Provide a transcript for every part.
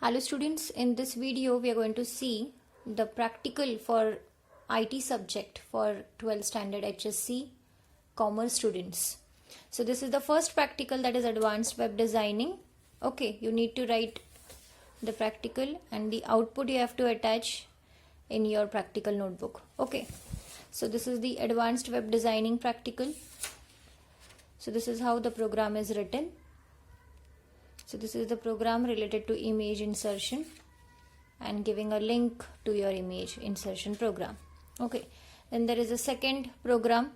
Hello students, in this video we are going to see the practical for IT subject for 12th standard HSC commerce students. So this is the first practical, that is advanced web designing. Okay, you need to write the practical and the output you have to attach in your practical notebook. Okay, so this is the advanced web designing practical. So this is how the program is written. So this is the program related to image insertion and giving a link to your image insertion program. Okay, then there is a second program,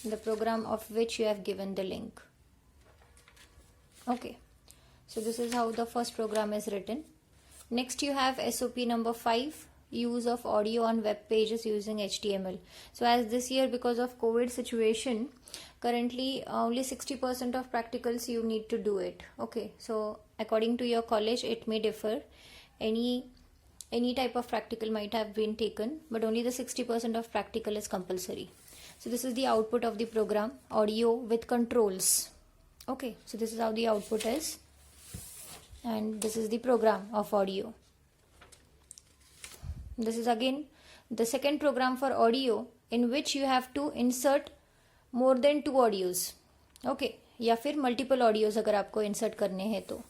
the program of which you have given the link. Okay, so this is how the first program is written. Next you have SOP number 5, use of audio on web pages using HTML. So as this year, because of COVID situation, currently only 60% of practicals you need to do it. Okay, so according to your college it may differ. Any type of practical might have been taken, but only the 60% of practical is compulsory. So this is the output of the program, audio with controls. Okay, so this is how the output is, and this is the program of audio. This is again the second program for audio, in which you have to insert more than 2 audios. Okay, या फिर multiple audios अगर आपको insert करने हैं तो.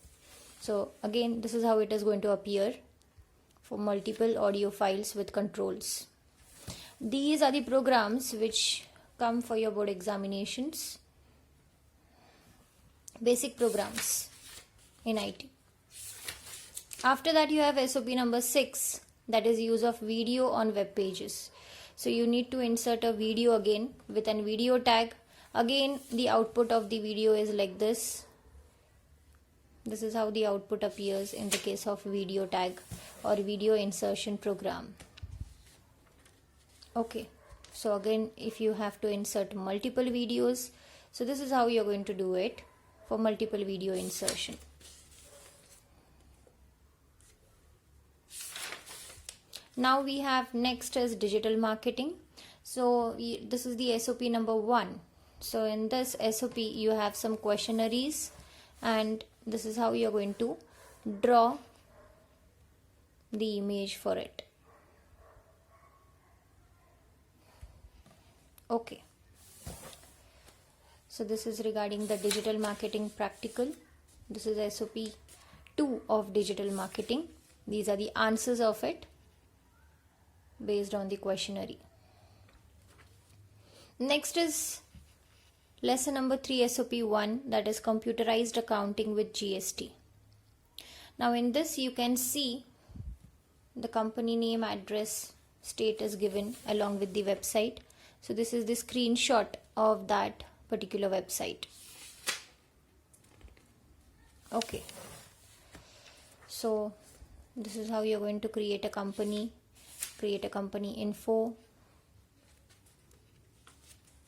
So again this is how it is going to appear for multiple audio files with controls. These are the programs which come for your board examinations. Basic programs in IT. After that you have SOP number 6, that is use of video on web pages. So you need to insert a video again with an video tag. Again the output of the video is like this. This is how the output appears in the case of video tag or video insertion program. Okay, so again if you have to insert multiple videos, so this is how you are going to do it for multiple video insertion. Now we have next is digital marketing. So this is the SOP number 1. So in this SOP you have some questionnaires, and this is how you are going to draw the image for it. Okay, so this is regarding the digital marketing practical. This is SOP 2 of digital marketing. These are the answers of it based on the questionnaire. Next is lesson number 3 SOP 1, that is computerized accounting with GST. Now in this you can see the company name, address, state is given along with the website. So this is the screenshot of that particular website. Okay, so this is how you're going to create a company info.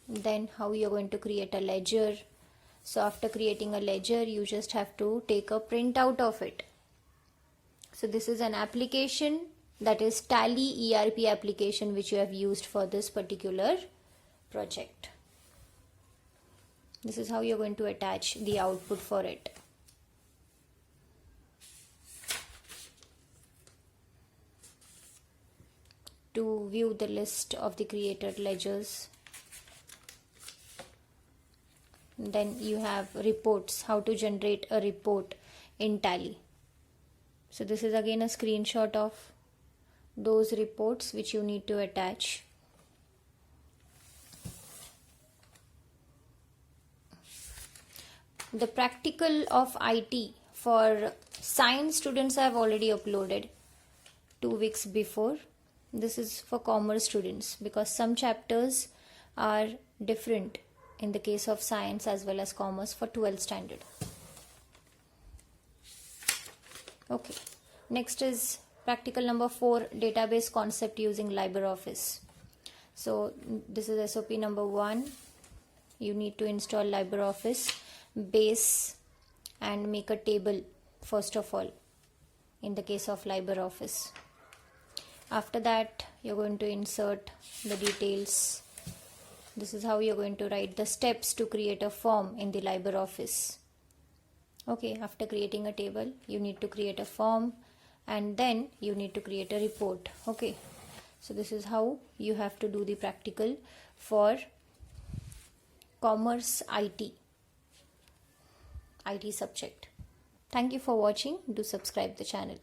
Then how you're going to create a ledger. So after creating a ledger you just have to take a printout of it. So this is an application, that is Tally ERP application, which you have used for this particular project. This is how you're going to attach the output for it. To view the list of the created ledgers. Then you have reports, how to generate a report in Tally. So this is again a screenshot of those reports which you need to attach. The practical of IT for science students I have already uploaded 2 weeks before. This is for commerce students because some chapters are different in the case of science as well as commerce for 12th standard. Okay, next is practical number 4, database concept using LibreOffice. So this is SOP number 1. You need to install LibreOffice base and make a table first of all in the case of LibreOffice. After that you're going to insert the details. This is how you're going to write the steps to create a form in the LibreOffice. Okay, after creating a table, you need to create a form, and then you need to create a report. Okay, so this is how you have to do the practical for commerce IT subject. Thank you for watching. Do subscribe the channel.